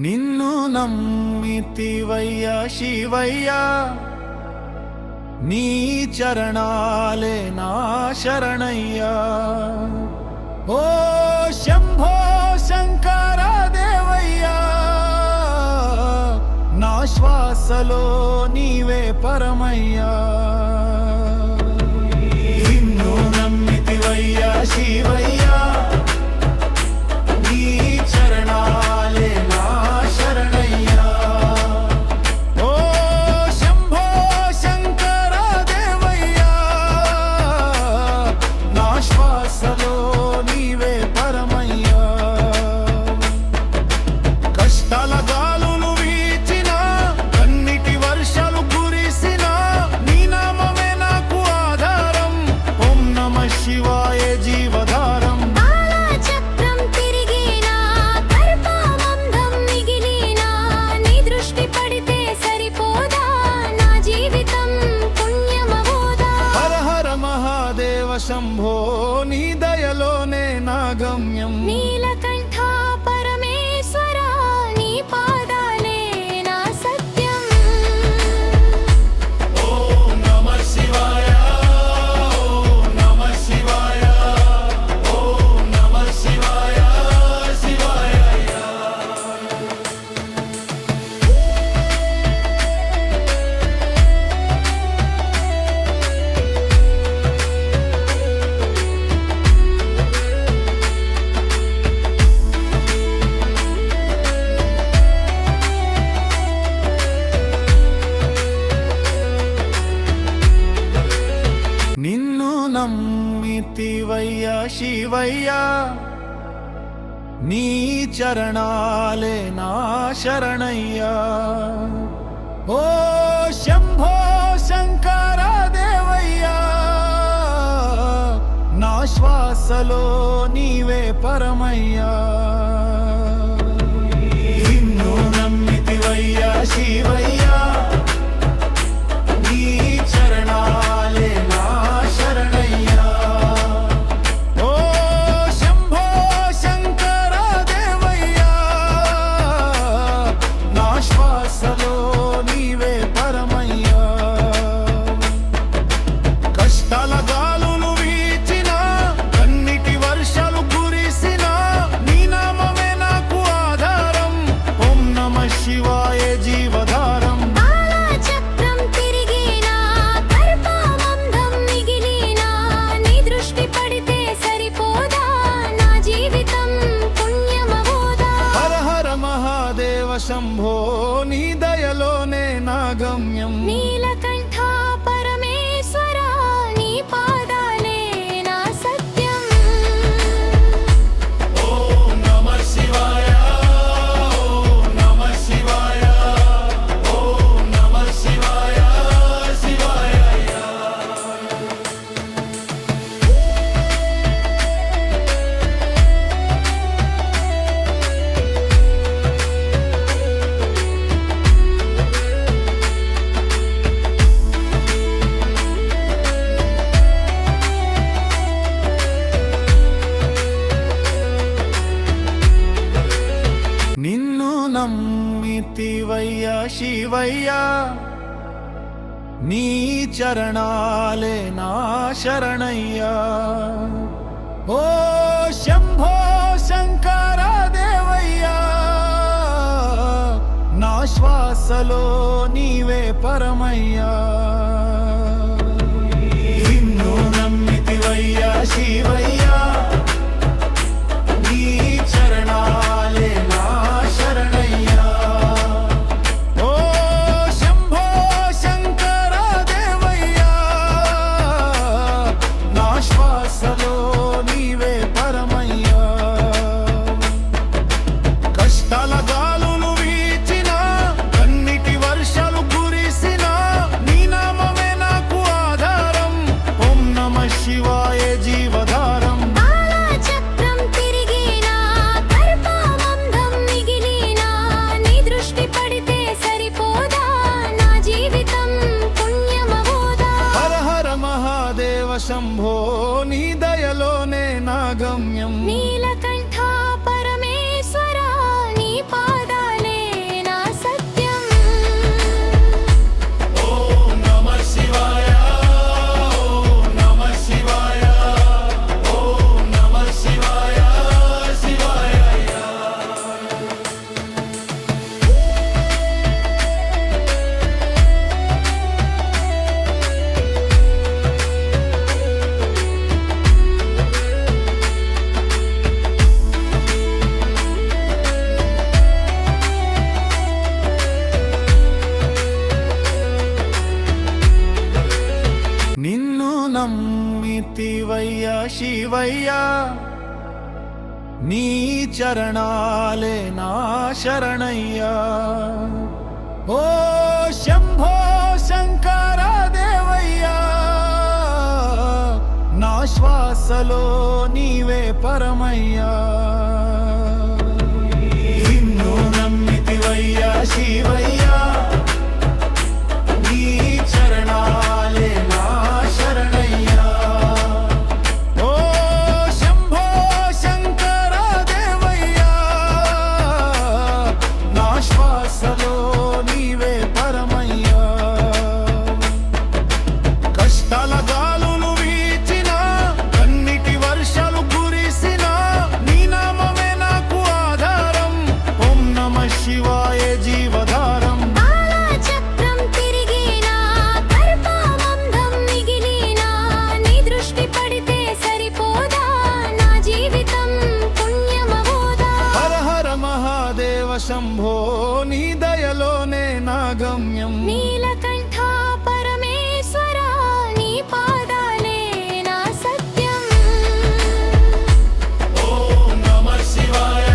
నిన్ను నమ్మితివయ్యా శివయ్యా, నీ చరణాలే నా శరణయ్యా. ఓ శంభో శంకర దేవయ్యా, నా శ్వాసలో నీవే పరమయ్యా. నిన్ను నమ్మితివయ్యా శివయ్యా, నీ చరణాలే నా శరణయ్యా. ఓ శంభో శంకర దేవయ్యా, నా శ్వాసలో నీవే పరమయ్యా. కష్టాల గాలులు వీచినా, కన్నిటి వర్షాలు కురిసినా, నీ నామమే నాకు ఆధారం. ఓం నమః శివాయ జీవధారం. శంభో నీ దయలోనే నా గమ్యం. నీలకంఠ పరమేశ్వర, నీ పాదాలే నా సత్యం. ఓం నమః శివాయ, ఓం నమః శివాయ, ఓం నమః శివాయ, శివాయ. నిన్ను నమ్మితివయ్యా శివయ్యా, నీ చరణాలే నా శరణయ్యా. ఓ శంభో శంకర దేవయ్యా, నా శ్వాసలో నీవే పరమయ్యా. నిన్ను నమ్మితివయ్యా శివయ్యా, నీ చరణాలే నా శరణయ్యా. ఓ శంభో శంకర దేవయ్యా, నా శ్వాసలో నీవే పరమయ్యా. కష్టాల గాలులు వీచినా, కన్నిటి వర్షాలు కురిసినా, నీ నామమే నాకు ఆధారం. ఓం నమః శివాయ జీవధారం. శంభో నీ దయలోనే నా గమ్యం. నీలకంఠ పరమేశ్వర, నీ పాదాలే నా సత్యం. ఓం నమః శివాయ, ఓం నమః శివాయ, ఓం నమః శివాయ, శివాయ. నిన్ను నమ్మితివయ్యా శివయ్యా, నీ చరణాలే నా శరణయ్యా. ఓ శంభో శంకర దేవయ్యా, నా శ్వాసలో నీవే పరమయ్యా. నిన్ను నమ్మితివయ్యా శివయ్యా, నీ చరణాలే నా శరణయ్యా. ఓ శంభో శంకర దేవయ్యా, నా శ్వాసలో నీవే పరమయ్యా. కష్టాల గాలులు వీచినా, కన్నిటి వర్షాలు కురిసినా, నీ నామ శివయ్యా నీ చరణాలే నా శరణయ్యా ఓ శంభో శంకర దేవయ్యా నా శ్వాసలో నీవే పరమయ్యా నిన్ను నమ్మితివయ్యా శివయ్యా నీ చరణాలే నా శరణయ్యా ఓ శంభో శంకర దేవయ్యా నా శ్వాసలో నీవే పరమయ్యా కష్టాల గాలులు వీచినా కన్నిటి వర్షాలు కురిసినా నీ నామమే నాకు ఆధారం ఓం నమః శివాయ జీవధారం కాలచక్రం తిరిగినా కల్పమందం మిగిలినా నీ దృష్టి పడితే సరిపోదా నా జీవితం పుణ్యమవోదా హర హర మహాదేవ శంభో నీ దయలోనే నా గమ్యం నీలకంఠ పరమేశ్వర నీ పాదాలే నా సత్యం ఓం నమః శివాయ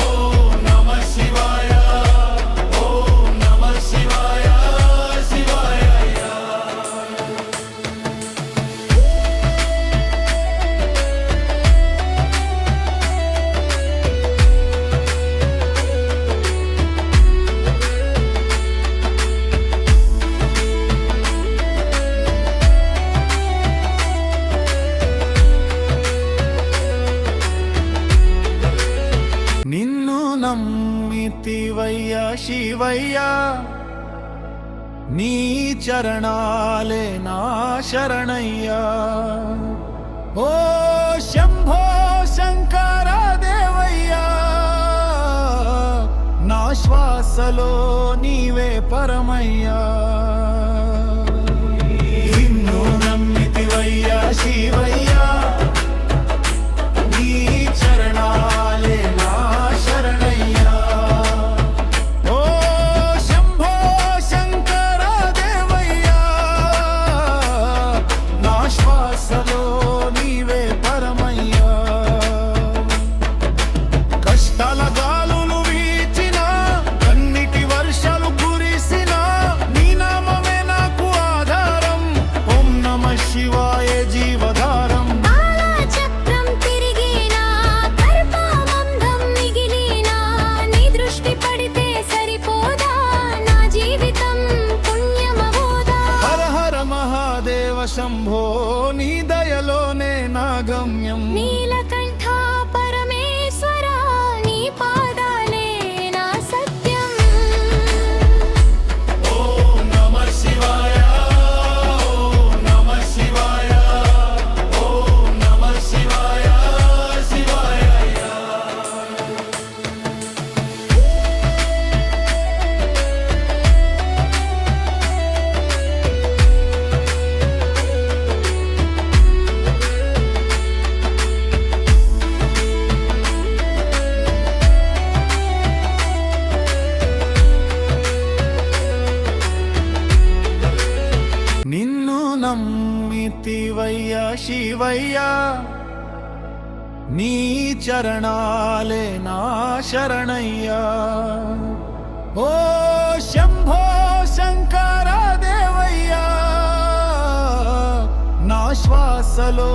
ఓం నమః శివాయ ఓం నమః శివాయ శివాయ నిన్ను నమ్మితివయ్యా శివయ్యా నీ చరణాలే నా శరణయ్యా ఓ శంభో శంకర దేవయ్యా నా శ్వాసలో నీవే పరమయ్యా నిన్ను నమ్మితివయ్యా శివయ్యా నీ చరణాలే నా శరణయ్యా ఓ శంభో శంకర దేవయ్యా నా శ్వాసలో నీవే పరమయ్యా కష్టాల గాలులు వీచినా కన్నిటి వర్షాలు కురిసినా నీ నామమే నాకు ఆధారం ఓం నమః శివాయ జీవధారం కాలచక్రం తిరిగినా కల్పమందం మిగిలినా నీ దృష్టి పడితే సరిపోదా నా జీవితం పుణ్యమవోదా హర హర మహాదేవ శంభో నీ దయలోనే నా గమ్యం నీలకంఠ పరమేశ్వర నీ పాదాలే నా సత్యం ఓం నమః శివాయ ఓం నమః శివాయ ఓం నమః శివాయ శివాయ నిన్ను నమ్మితివయ్యా శివయ్యా నీ చరణాలే నా శరణయ్యా ఓ శంభో శంకర దేవయ్యా నా శ్వాసలో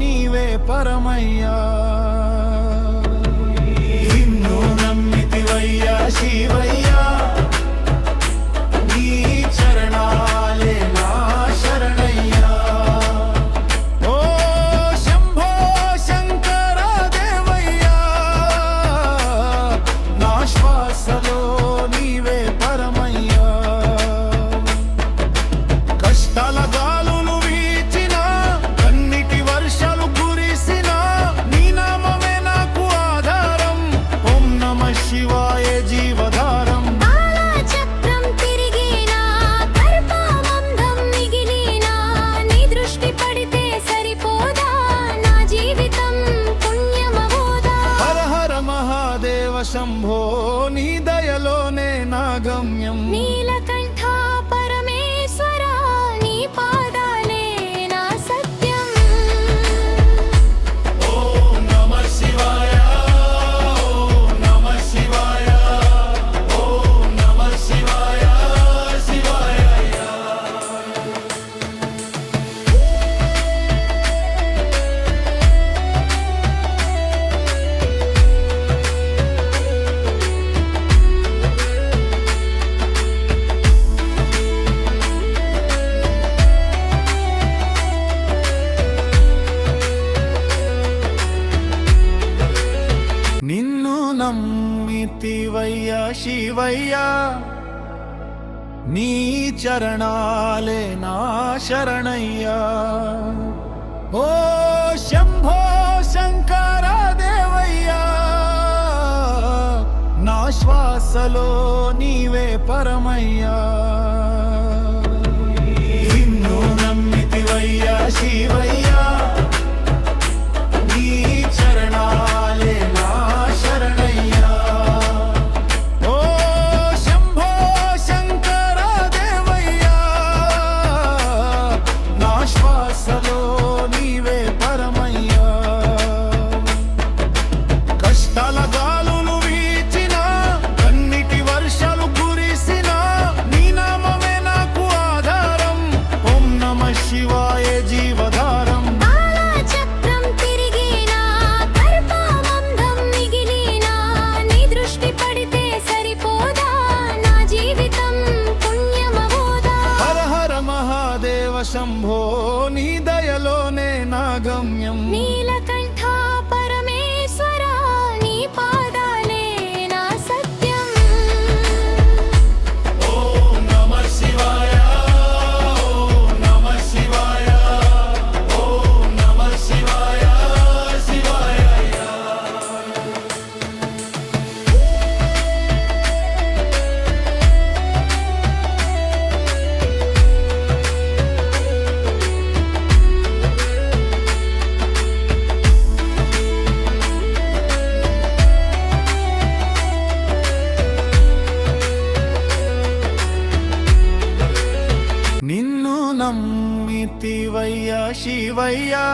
నీవే పరమయ్యా నిన్ను నమ్మితివయ్యా శివయ్యా నీ చరణాలే నా శరణయ్యా ఓ శంభో శంకర దేవయ్యా నా శ్వాసలో నీవే పరమయ్యా కష్టాల గాలులు వీచినా కన్నిటి వర్షాలు కురిసినా నీ నామమే నాకు ఆధారం ఓం నమః శివాయ జీవధారం కాలచక్రం తిరిగినా కల్పమందం మిగిలినా నీ దృష్టి పడితే సరిపోదా నా జీవితం పుణ్యమవోదా హర హర మహాదేవ శంభో నీ దయలోనే నా గమ్యం నీలకంఠ పరమేశ్వర నీ పాదాలే నా సత్యం మితివయ్యా శివయ్యా నీ చరణాలే నా శరణయ్యా ఓ శంభో శంకర దేవయ్యా నా శ్వాసలో నీవే పరమయ్యా నిన్ను నమ్మితివయ్యా శివయ్యా నీ చరణాలే నా శరణయ్యా ఓ శంభో శంకర దేవయ్యా నా శ్వాసలో నీవే పరమయ్యా కష్టాల గాలులు వీచినా కన్నిటి వర్షాలు కురిసినా నీ నామమే నాకు ఆధారం ఓం నమః శివాయ జీవధారం కాలచక్రం తిరిగినా కల్పమందం మిగిలినా నీ దృష్టి పడితే సరిపోదా నా జీవితం పుణ్యమవోదా హర హర మహాదేవ శంభో నీ దయలోనే నా గమ్యం నీలకంఠ పరమేశ్వర నీ పాదాలే నా సత్యం ఓం నమః శివాయ ఓం నమః శివాయ ఓం నమః శివాయ శివాయ నిన్ను నమ్మితివయ్యా శివయ్యా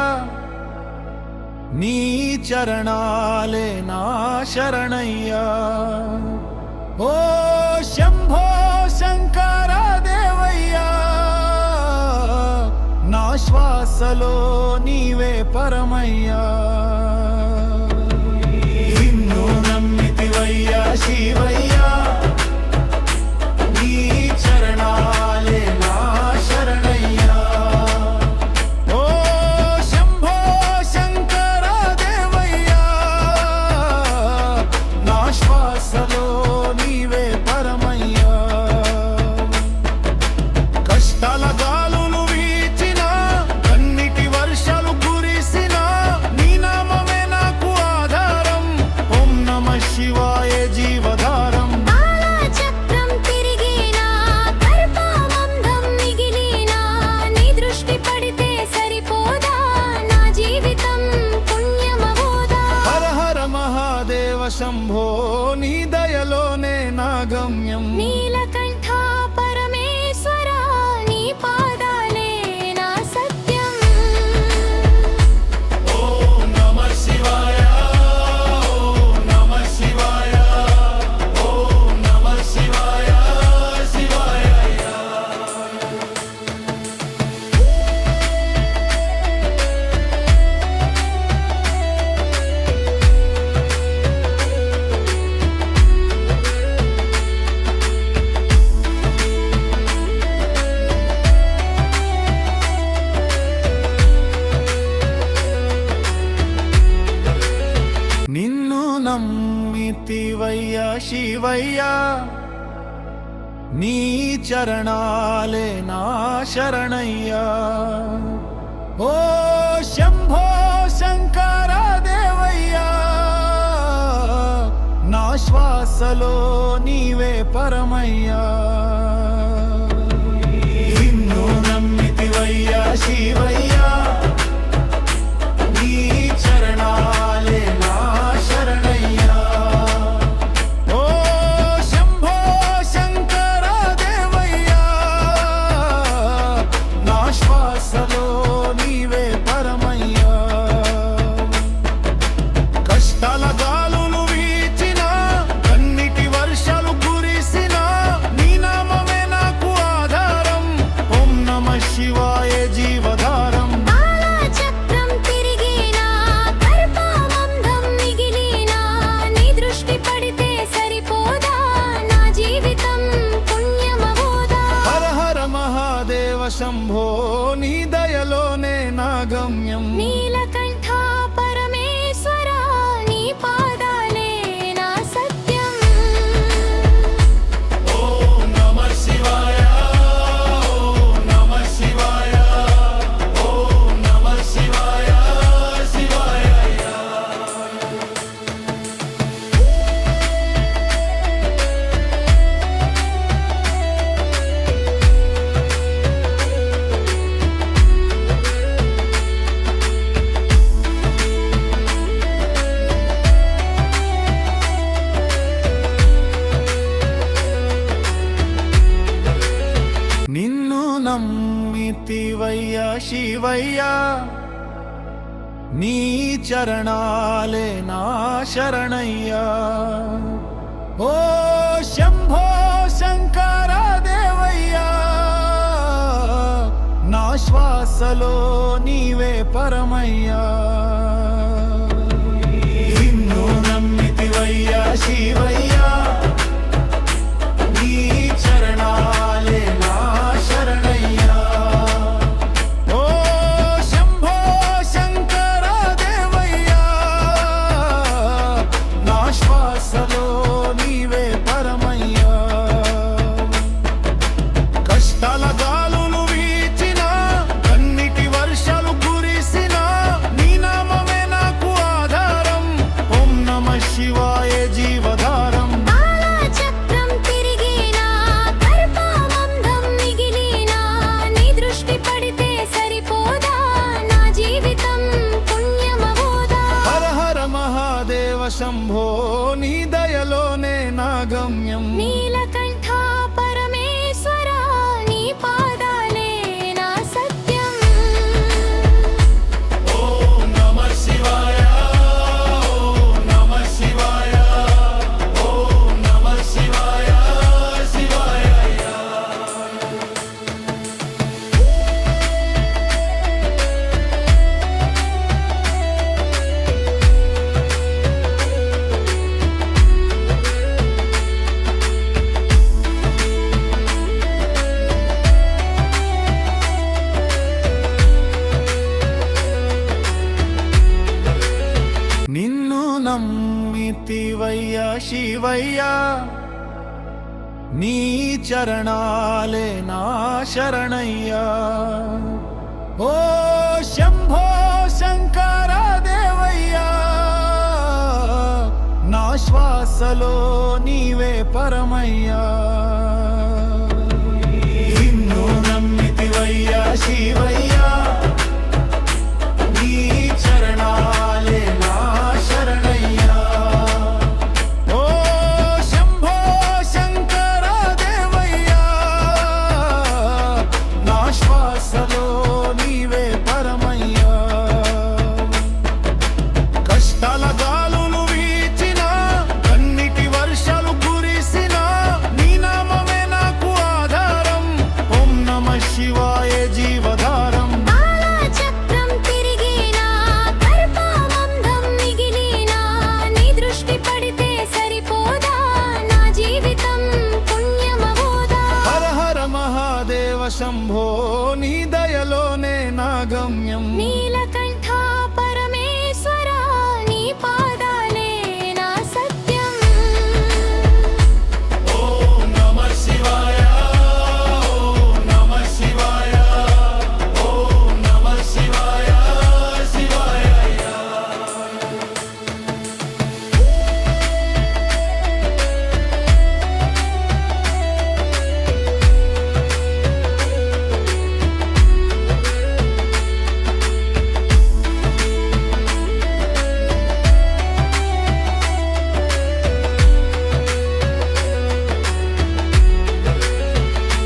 నీ చరణాలే నా శరణయ్యా ఓ శంభో శంకర దేవయ్యా నా శ్వాసలో నీవే పరమయ్యా నిన్ను నమ్మితివయ్యా శివయ్యా నీ చరణాలే నా శరణయ్యా ఓ శంభో శంకర దేవయ్యా నా శ్వాసలో నీవే పరమయ్యా కష్టాల గాలులు వీచినా కన్నిటి వర్షాలు కురిసినా నీ నామమే నాకు ఆధారం ఓం నమః శివాయ జీవధారం కాలచక్రం తిరిగినా కల్పమందం మిగిలినా నీ దృష్టి పడితే సరిపోదా నా జీవితం పుణ్యమవోదా హర హర మహాదేవ శంభో నీ దయలోనే నా గమ్యం నీలకంఠ పరమేశ్వర నీ పాదాలే నా సత్యం ఓం నమః శివాయ ఓం నమః శివాయ ఓం నమః శివాయ శివాయ నిన్ను నమ్మితివయ్యా శివయ్యా నీ చరణాలే నా శరణయ్యా ఓ శంభో శంకర దేవయ్యా నా శ్వాసలో నీవే పరమయ్యా నిన్ను నమ్మితివయ్యా శివయ్యా నీ చరణాలే నా శరణయ్యా ఓ శంభో శంకర దేవయ్యా నా శ్వాసలో నీవే పరమయ్యా కష్టాల గాలులు వీచినా కన్నిటి వర్షాలు కురిసినా నీ నా నమ్మితివయ్యా శివయ్యా నీ చరణాలే నా శరణయ్యా ఓ శంభో శంకర దేవయ్యా నా శ్వాసలో నీవే పరమయ్యా నిన్ను నమ్మితివయ్యా శివయ్యా నీ చరణాలే నా శరణయ్యా ఓ శంభో శంకర దేవయ్యా నా శ్వాసలో నీవే పరమయ్యా కష్టాల గాలులు వీచిన కన్నిటి వర్షాలు కురిసిన నీ నామమే నాకు ఆధారం ఓం నమః శివాయ జీవధారం కాలచక్రం తిరిగినా కల్పమందం మిగిలినా నీ దృష్టి పడితే సరిపోదా నా జీవితం పుణ్యమవోదా హర హర మహాదేవ శంభో నీ దయలోనే నా గమ్యం నీలకంఠ పరమేశ్వర నీ పాదాలే నా సత్యం ఓం నమః శివాయ ఓం నమః శివాయ ఓం నమః శివాయ శివాయ నిన్ను నమ్మితివయ్యా శివయ్యా నీ చరణాలే నా శరణయ్యా ఓ శంభో శంకర దేవయ్యా నా శ్వాసలో